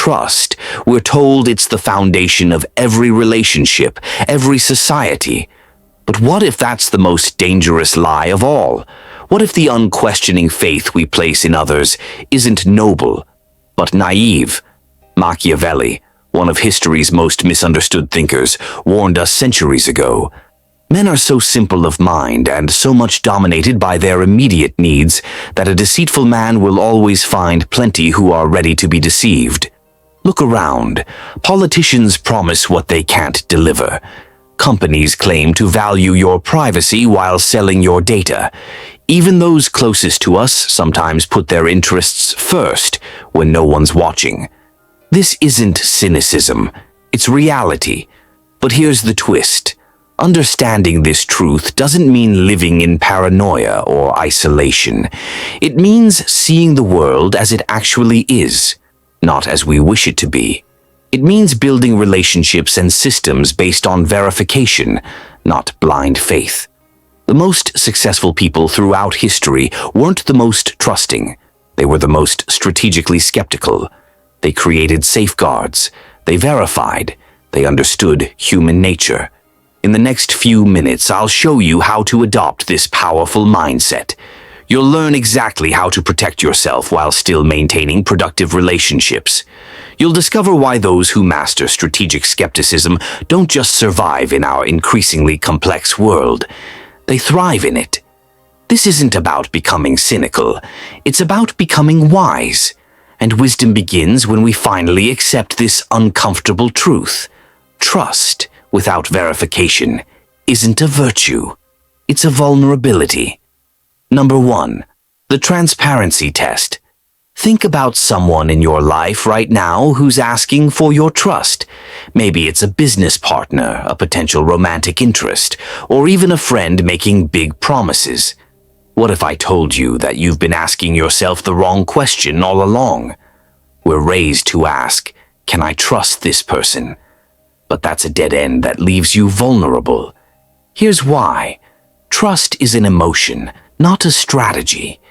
trust. We're told it's the foundation of every relationship, every society. But what if that's the most dangerous lie of all? What if the unquestioning faith we place in others isn't noble, but naive? Machiavelli, one of history's most misunderstood thinkers, warned us centuries ago. Men are so simple of mind and so much dominated by their immediate needs that a deceitful man will always find plenty who are ready to be deceived. Look around. Politicians promise what they can't deliver. Companies claim to value your privacy while selling your data. Even those closest to us sometimes put their interests first when no one's watching. This isn't cynicism, it's reality. But here's the twist. Understanding this truth doesn't mean living in paranoia or isolation. It means seeing the world as it actually is, not as we wish it to be. It means building relationships and systems based on verification, not blind faith. The most successful people throughout history weren't the most trusting. They were the most strategically skeptical. They created safeguards. They verified. They understood human nature. In the next few minutes, I'll show you how to adopt this powerful mindset. You'll learn exactly how to protect yourself while still maintaining productive relationships. You'll discover why those who master strategic skepticism don't just survive in our increasingly complex world. They thrive in it. This isn't about becoming cynical. It's about becoming wise. And wisdom begins when we finally accept this uncomfortable truth. Trust without verification isn't a virtue. It's a vulnerability. Number 1. The transparency test. Think about someone in your life right now who's asking for your trust. Maybe it's a business partner, a potential romantic interest, or even a friend making big promises. What if I told you that you've been asking yourself the wrong question all along? We're raised to ask, can I trust this person? But that's a dead end that leaves you vulnerable. Here's why. Trust is an emotion, not a strategy.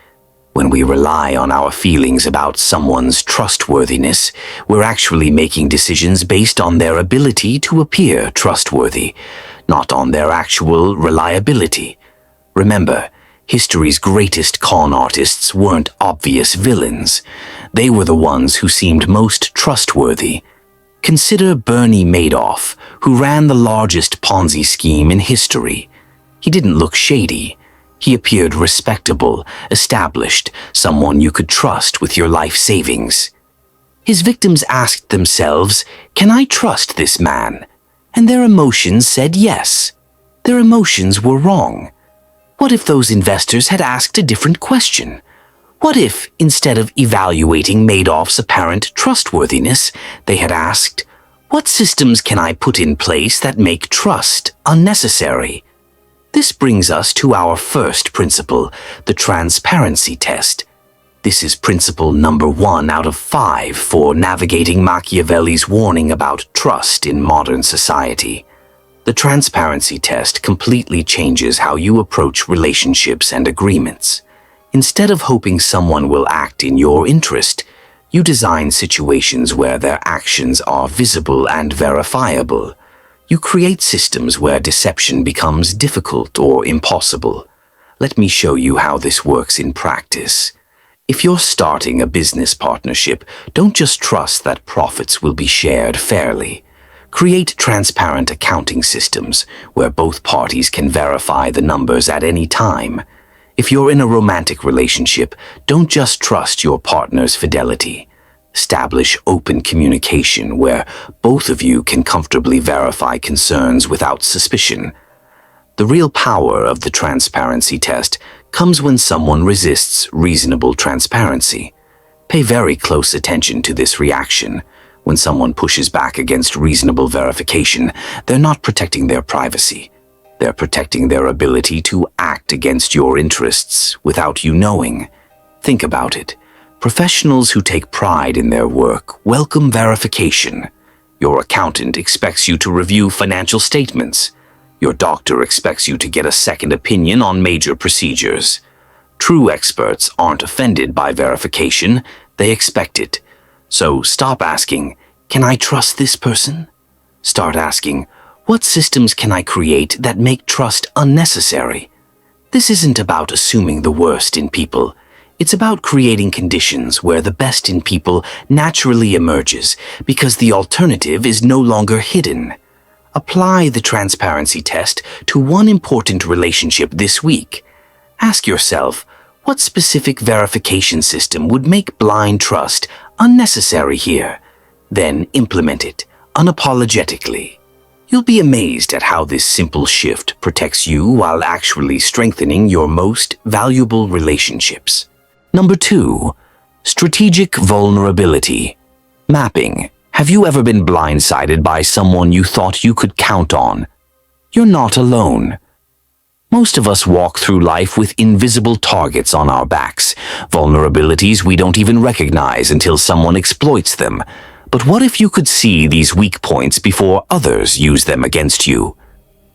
When we rely on our feelings about someone's trustworthiness, we're actually making decisions based on their ability to appear trustworthy, not on their actual reliability. Remember, history's greatest con artists weren't obvious villains. They were the ones who seemed most trustworthy. Consider Bernie Madoff, who ran the largest Ponzi scheme in history. He didn't look shady. He appeared respectable, established, someone you could trust with your life savings. His victims asked themselves, can I trust this man? And their emotions said yes. Their emotions were wrong. What if those investors had asked a different question? What if, instead of evaluating Madoff's apparent trustworthiness, they had asked, what systems can I put in place that make trust unnecessary? This brings us to our first principle, the transparency test. This is principle number 1 out of 5 for navigating Machiavelli's warning about trust in modern society. The transparency test completely changes how you approach relationships and agreements. Instead of hoping someone will act in your interest, you design situations where their actions are visible and verifiable. You create systems where deception becomes difficult or impossible. Let me show you how this works in practice. If you're starting a business partnership, don't just trust that profits will be shared fairly. Create transparent accounting systems where both parties can verify the numbers at any time. If you're in a romantic relationship, don't just trust your partner's fidelity. Establish open communication where both of you can comfortably verify concerns without suspicion. The real power of the transparency test comes when someone resists reasonable transparency. Pay very close attention to this reaction. When someone pushes back against reasonable verification, they're not protecting their privacy. They're protecting their ability to act against your interests without you knowing. Think about it. Professionals who take pride in their work welcome verification. Your accountant expects you to review financial statements. Your doctor expects you to get a second opinion on major procedures. True experts aren't offended by verification, they expect it. So stop asking, "Can I trust this person?" Start asking, "What systems can I create that make trust unnecessary?" This isn't about assuming the worst in people. It's about creating conditions where the best in people naturally emerges because the alternative is no longer hidden. Apply the transparency test to one important relationship this week. Ask yourself, what specific verification system would make blind trust unnecessary here? Then implement it unapologetically. You'll be amazed at how this simple shift protects you while actually strengthening your most valuable relationships. Number 2, strategic vulnerability. Mapping. Have you ever been blindsided by someone you thought you could count on? You're not alone. Most of us walk through life with invisible targets on our backs, vulnerabilities we don't even recognize until someone exploits them. But what if you could see these weak points before others use them against you?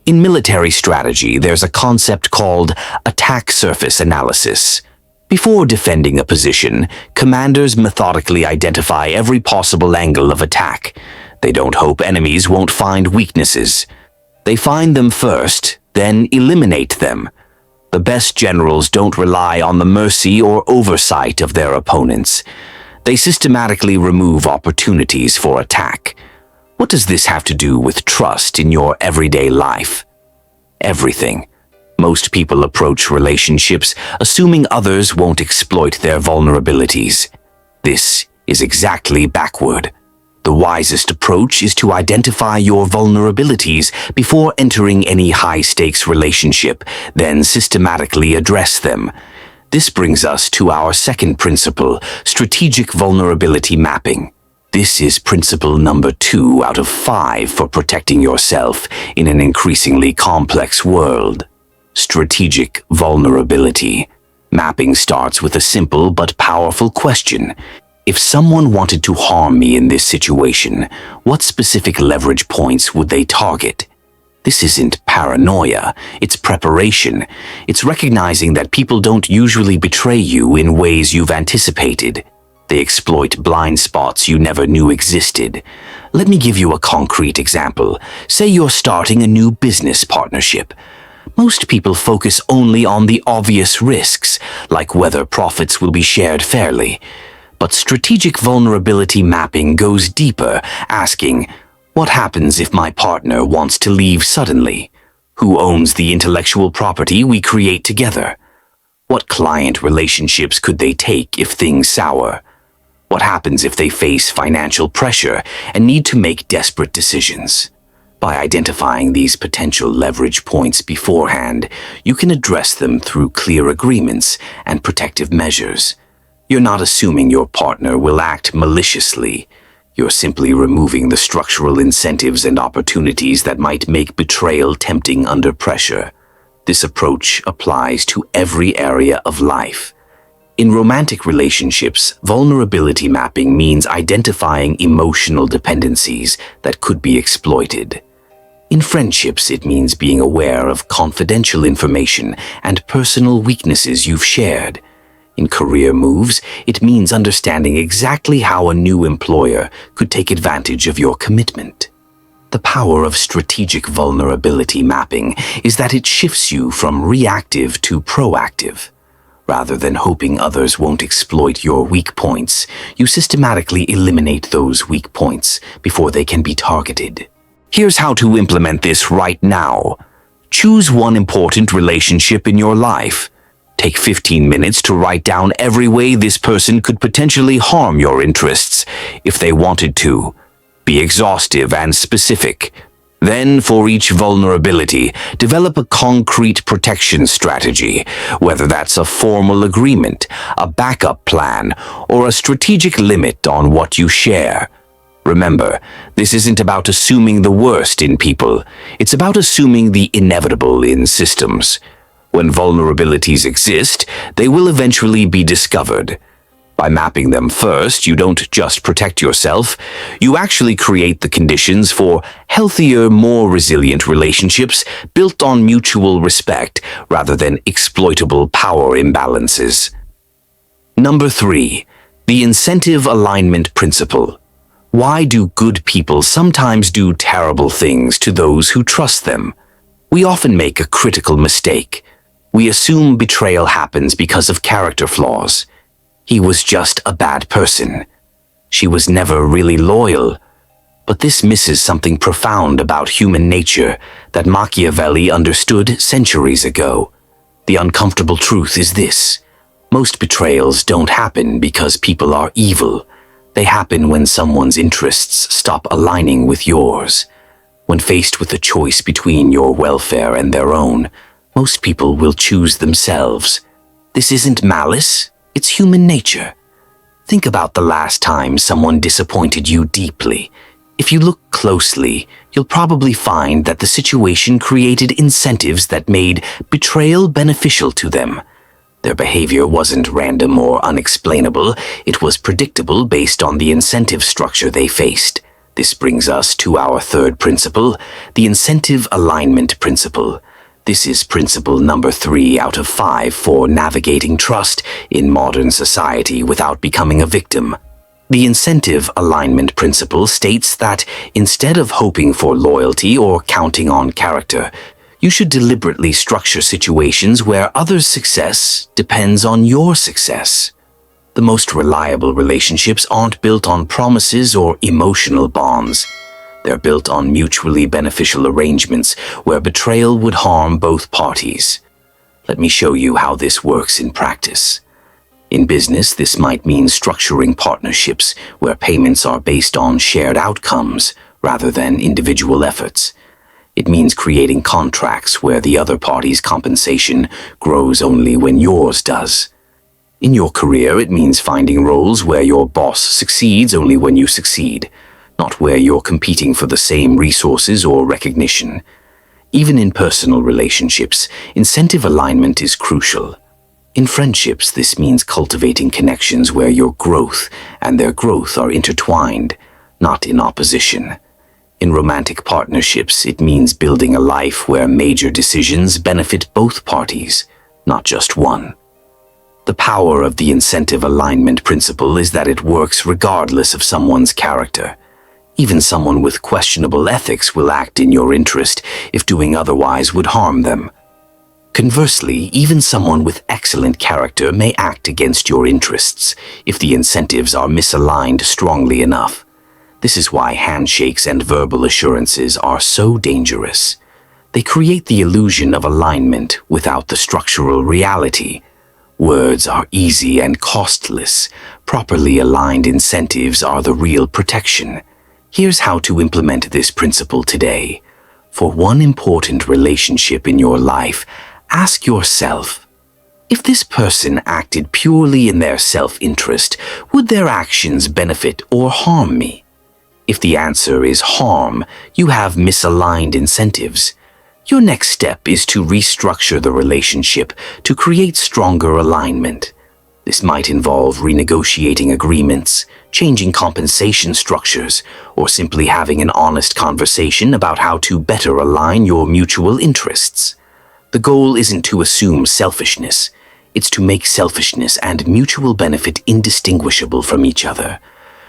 In military strategy, there's a concept called attack surface analysis. Before defending a position, commanders methodically identify every possible angle of attack. They don't hope enemies won't find weaknesses. They find them first, then eliminate them. The best generals don't rely on the mercy or oversight of their opponents. They systematically remove opportunities for attack. What does this have to do with trust in your everyday life? Everything. Most people approach relationships assuming others won't exploit their vulnerabilities. This is exactly backward. The wisest approach is to identify your vulnerabilities before entering any high-stakes relationship, then systematically address them. This brings us to our second principle, strategic vulnerability mapping. This is principle number 2 out of 5 for protecting yourself in an increasingly complex world. Strategic vulnerability. Mapping starts with a simple but powerful question. If someone wanted to harm me in this situation, what specific leverage points would they target? This isn't paranoia, it's preparation. It's recognizing that people don't usually betray you in ways you've anticipated. They exploit blind spots you never knew existed. Let me give you a concrete example. Say you're starting a new business partnership. Most people focus only on the obvious risks, like whether profits will be shared fairly. But strategic vulnerability mapping goes deeper, asking, what happens if my partner wants to leave suddenly? Who owns the intellectual property we create together? What client relationships could they take if things sour? What happens if they face financial pressure and need to make desperate decisions? By identifying these potential leverage points beforehand, you can address them through clear agreements and protective measures. You're not assuming your partner will act maliciously. You're simply removing the structural incentives and opportunities that might make betrayal tempting under pressure. This approach applies to every area of life. In romantic relationships, vulnerability mapping means identifying emotional dependencies that could be exploited. In friendships, it means being aware of confidential information and personal weaknesses you've shared. In career moves, it means understanding exactly how a new employer could take advantage of your commitment. The power of strategic vulnerability mapping is that it shifts you from reactive to proactive. Rather than hoping others won't exploit your weak points, you systematically eliminate those weak points before they can be targeted. Here's how to implement this right now. Choose one important relationship in your life. Take 15 minutes to write down every way this person could potentially harm your interests if they wanted to. Be exhaustive and specific. Then, for each vulnerability, develop a concrete protection strategy, whether that's a formal agreement, a backup plan, or a strategic limit on what you share. Remember, this isn't about assuming the worst in people. It's about assuming the inevitable in systems. When vulnerabilities exist, they will eventually be discovered. By mapping them first, you don't just protect yourself, you actually create the conditions for healthier, more resilient relationships built on mutual respect rather than exploitable power imbalances. Number 3. The incentive alignment principle. Why do good people sometimes do terrible things to those who trust them? We often make a critical mistake. We assume betrayal happens because of character flaws. He was just a bad person. She was never really loyal. But this misses something profound about human nature that Machiavelli understood centuries ago. The uncomfortable truth is this: most betrayals don't happen because people are evil. They happen when someone's interests stop aligning with yours. When faced with a choice between your welfare and their own, most people will choose themselves. This isn't malice, it's human nature. Think about the last time someone disappointed you deeply. If you look closely, you'll probably find that the situation created incentives that made betrayal beneficial to them. Their behavior wasn't random or unexplainable. It was predictable based on the incentive structure they faced. This brings us to our third principle, the incentive alignment principle. This is principle number 3 out of 5 for navigating trust in modern society without becoming a victim. The incentive alignment principle states that instead of hoping for loyalty or counting on character, you should deliberately structure situations where others' success depends on your success. The most reliable relationships aren't built on promises or emotional bonds. They're built on mutually beneficial arrangements where betrayal would harm both parties. Let me show you how this works in practice. In business, this might mean structuring partnerships where payments are based on shared outcomes rather than individual efforts. It means creating contracts where the other party's compensation grows only when yours does. In your career, it means finding roles where your boss succeeds only when you succeed, not where you're competing for the same resources or recognition. Even in personal relationships, incentive alignment is crucial. In friendships, this means cultivating connections where your growth and their growth are intertwined, not in opposition. In romantic partnerships, it means building a life where major decisions benefit both parties, not just one. The power of the incentive alignment principle is that it works regardless of someone's character. Even someone with questionable ethics will act in your interest if doing otherwise would harm them. Conversely, even someone with excellent character may act against your interests if the incentives are misaligned strongly enough. This is why handshakes and verbal assurances are so dangerous. They create the illusion of alignment without the structural reality. Words are easy and costless. Properly aligned incentives are the real protection. Here's how to implement this principle today. For one important relationship in your life, ask yourself, if this person acted purely in their self-interest, would their actions benefit or harm me? If the answer is harm, you have misaligned incentives. Your next step is to restructure the relationship to create stronger alignment. This might involve renegotiating agreements, changing compensation structures, or simply having an honest conversation about how to better align your mutual interests. The goal isn't to assume selfishness. It's to make selfishness and mutual benefit indistinguishable from each other.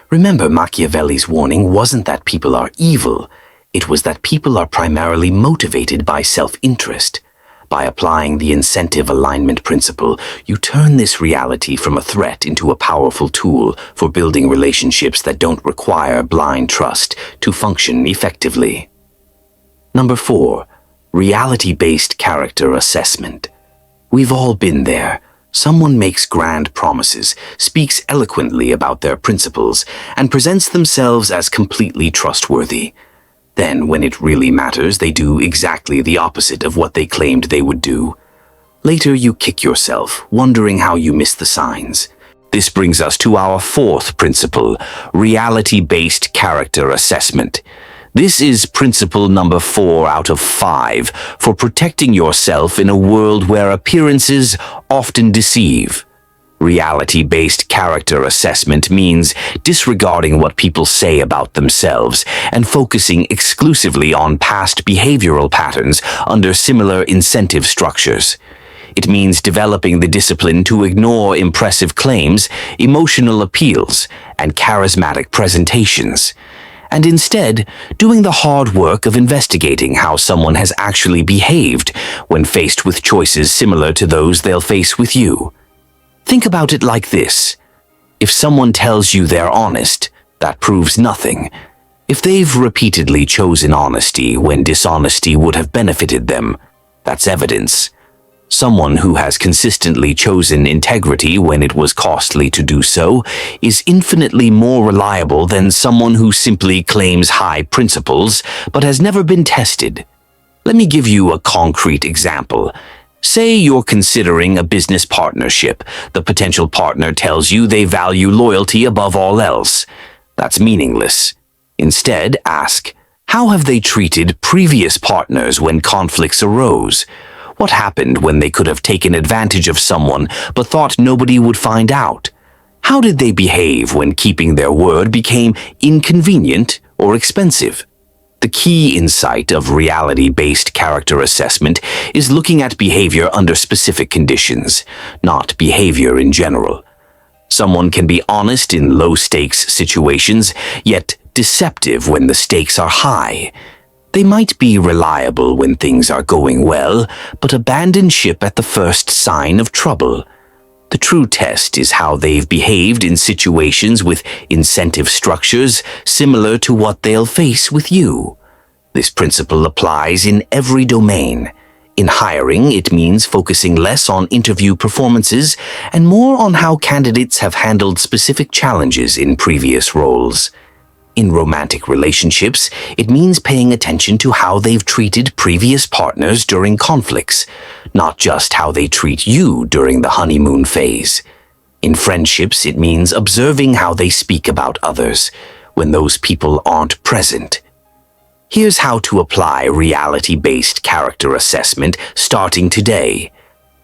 Remember, Machiavelli's warning wasn't that people are evil. It was that people are primarily motivated by self-interest. By applying the incentive alignment principle, you turn this reality from a threat into a powerful tool for building relationships that don't require blind trust to function effectively. Number 4, reality-based character assessment. We've all been there. Someone makes grand promises, speaks eloquently about their principles, and presents themselves as completely trustworthy. Then, when it really matters, they do exactly the opposite of what they claimed they would do. Later, you kick yourself, wondering how you missed the signs. This brings us to our 4th principle, reality-based character assessment. This is principle number 4 out of 5 for protecting yourself in a world where appearances often deceive. Reality-based character assessment means disregarding what people say about themselves and focusing exclusively on past behavioral patterns under similar incentive structures. It means developing the discipline to ignore impressive claims, emotional appeals, and charismatic presentations, and instead doing the hard work of investigating how someone has actually behaved when faced with choices similar to those they'll face with you. Think about it like this. If someone tells you they're honest, that proves nothing. If they've repeatedly chosen honesty when dishonesty would have benefited them, that's evidence. Someone who has consistently chosen integrity when it was costly to do so is infinitely more reliable than someone who simply claims high principles but has never been tested. Let me give you a concrete example. Say you're considering a business partnership. The potential partner tells you they value loyalty above all else. That's meaningless. Instead, ask, how have they treated previous partners when conflicts arose? What happened when they could have taken advantage of someone but thought nobody would find out? How did they behave when keeping their word became inconvenient or expensive? The key insight of reality-based character assessment is looking at behavior under specific conditions, not behavior in general. Someone can be honest in low-stakes situations, yet deceptive when the stakes are high. They might be reliable when things are going well, but abandon ship at the first sign of trouble. The true test is how they've behaved in situations with incentive structures similar to what they'll face with you. This principle applies in every domain. In hiring, it means focusing less on interview performances and more on how candidates have handled specific challenges in previous roles. In romantic relationships, it means paying attention to how they've treated previous partners during conflicts, not just how they treat you during the honeymoon phase. In friendships, it means observing how they speak about others when those people aren't present. Here's how to apply reality-based character assessment starting today.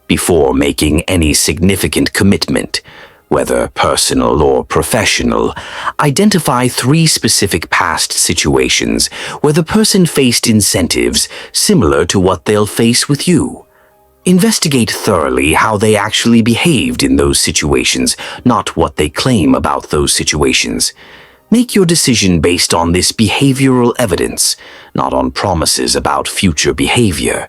Before making any significant commitment, whether personal or professional, identify 3 specific past situations where the person faced incentives similar to what they'll face with you. Investigate thoroughly how they actually behaved in those situations, not what they claim about those situations. Make your decision based on this behavioral evidence, not on promises about future behavior.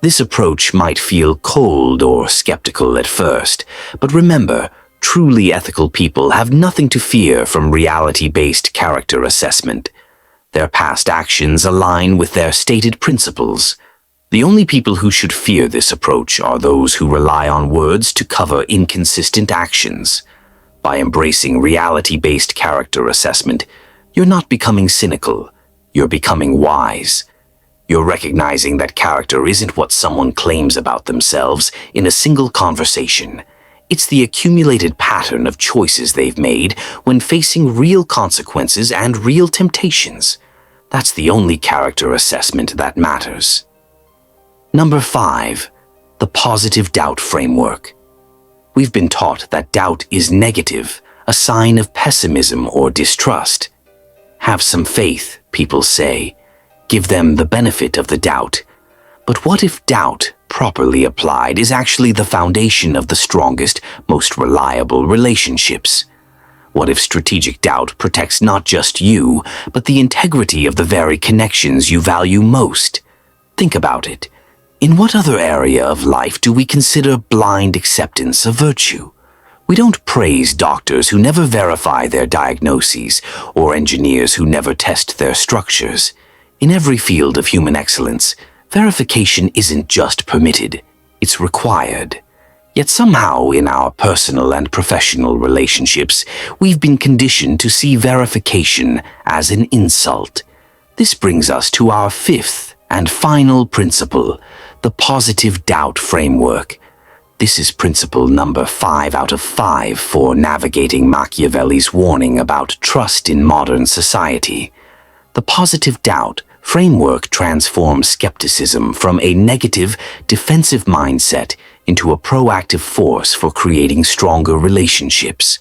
This approach might feel cold or skeptical at first, but remember, truly ethical people have nothing to fear from reality-based character assessment. Their past actions align with their stated principles. The only people who should fear this approach are those who rely on words to cover inconsistent actions. By embracing reality-based character assessment, you're not becoming cynical, you're becoming wise. You're recognizing that character isn't what someone claims about themselves in a single conversation. It's the accumulated pattern of choices they've made when facing real consequences and real temptations. That's the only character assessment that matters. Number 5. The positive doubt framework. We've been taught that doubt is negative, a sign of pessimism or distrust. Have some faith, people say. Give them the benefit of the doubt. But what if doubt, properly applied, is actually the foundation of the strongest, most reliable relationships? What if strategic doubt protects not just you, but the integrity of the very connections you value most? Think about it. In what other area of life do we consider blind acceptance a virtue? We don't praise doctors who never verify their diagnoses, or engineers who never test their structures. In every field of human excellence, verification isn't just permitted, it's required. Yet somehow in our personal and professional relationships, we've been conditioned to see verification as an insult. This brings us to our 5th and final principle, the positive doubt framework. This is principle number 5 out of 5 for navigating Machiavelli's warning about trust in modern society. The positive doubt framework transforms skepticism from a negative, defensive mindset into a proactive force for creating stronger relationships.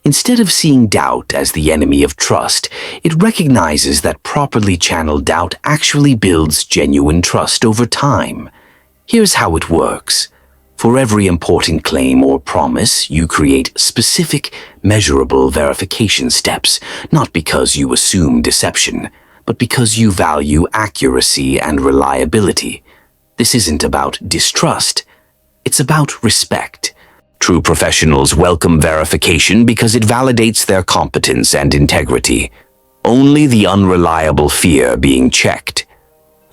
Instead of seeing doubt as the enemy of trust, it recognizes that properly channeled doubt actually builds genuine trust over time. Here's how it works. For every important claim or promise, you create specific, measurable verification steps, not because you assume deception, but because you value accuracy and reliability. This isn't about distrust, it's about respect. True professionals welcome verification because it validates their competence and integrity. Only the unreliable fear being checked.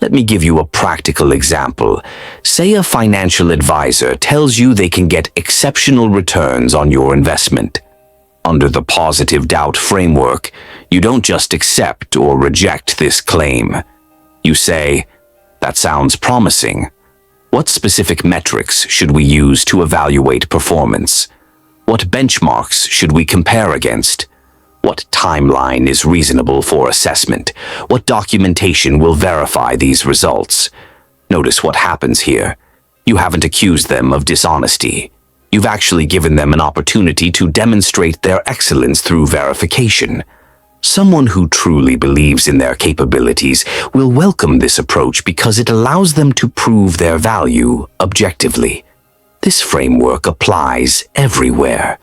Let me give you a practical example. Say a financial advisor tells you they can get exceptional returns on your investment. Under the positive doubt framework, you don't just accept or reject this claim. You say, "That sounds promising. What specific metrics should we use to evaluate performance? What benchmarks should we compare against? What timeline is reasonable for assessment? What documentation will verify these results?" Notice what happens here. You haven't accused them of dishonesty. You've actually given them an opportunity to demonstrate their excellence through verification. Someone who truly believes in their capabilities will welcome this approach because it allows them to prove their value objectively. This framework applies everywhere.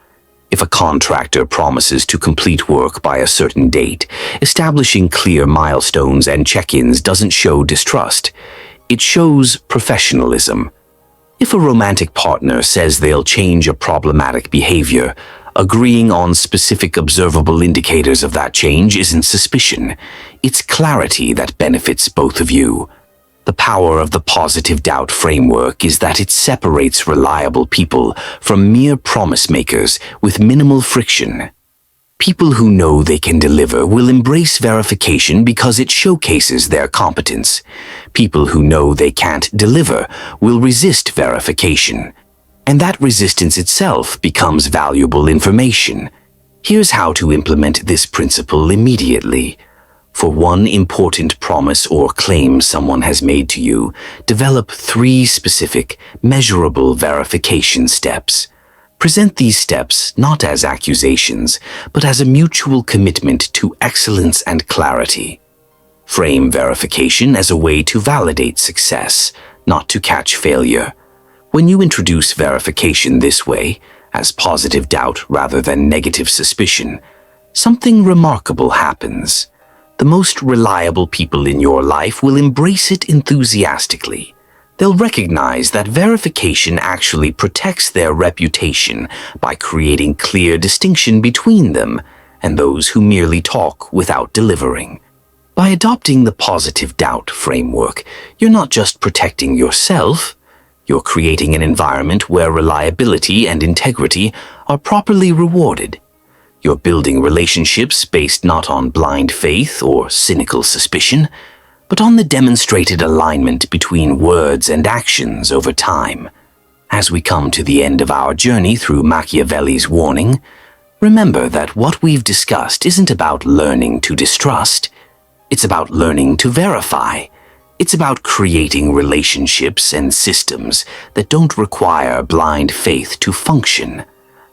If a contractor promises to complete work by a certain date, establishing clear milestones and check-ins doesn't show distrust. It shows professionalism. If a romantic partner says they'll change a problematic behavior, agreeing on specific observable indicators of that change isn't suspicion. It's clarity that benefits both of you. The power of the positive doubt framework is that it separates reliable people from mere promise makers with minimal friction. People who know they can deliver will embrace verification because it showcases their competence. People who know they can't deliver will resist verification. And that resistance itself becomes valuable information. Here's how to implement this principle immediately. For one important promise or claim someone has made to you, develop 3 specific, measurable verification steps. Present these steps not as accusations, but as a mutual commitment to excellence and clarity. Frame verification as a way to validate success, not to catch failure. When you introduce verification this way, as positive doubt rather than negative suspicion, something remarkable happens. The most reliable people in your life will embrace it enthusiastically. They'll recognize that verification actually protects their reputation by creating clear distinction between them and those who merely talk without delivering. By adopting the positive doubt framework, you're not just protecting yourself, you're creating an environment where reliability and integrity are properly rewarded. You're building relationships based not on blind faith or cynical suspicion, but on the demonstrated alignment between words and actions over time. As we come to the end of our journey through Machiavelli's warning, remember that what we've discussed isn't about learning to distrust. It's about learning to verify. It's about creating relationships and systems that don't require blind faith to function.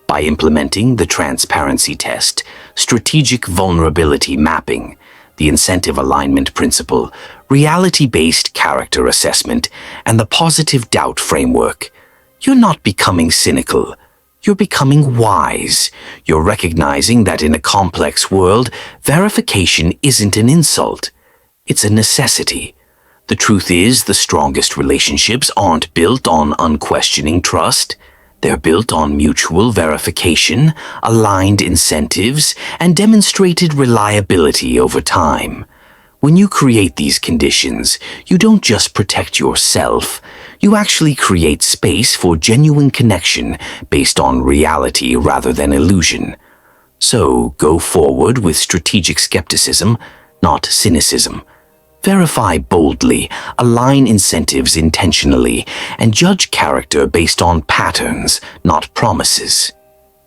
By implementing the transparency test, strategic vulnerability mapping, the incentive alignment principle, reality-based character assessment, and the positive doubt framework, you're not becoming cynical. You're becoming wise. You're recognizing that in a complex world, verification isn't an insult. It's a necessity. The truth is, the strongest relationships aren't built on unquestioning trust. They're built on mutual verification, aligned incentives, and demonstrated reliability over time. When you create these conditions, you don't just protect yourself, you actually create space for genuine connection based on reality rather than illusion. So go forward with strategic skepticism, not cynicism. Verify boldly, align incentives intentionally, and judge character based on patterns, not promises.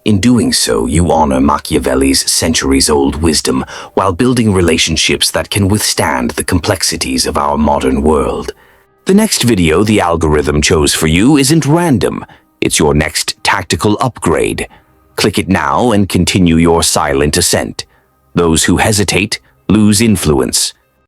In doing so, you honor Machiavelli's centuries-old wisdom while building relationships that can withstand the complexities of our modern world. The next video the algorithm chose for you isn't random. It's your next tactical upgrade. Click it now and continue your silent ascent. Those who hesitate lose influence.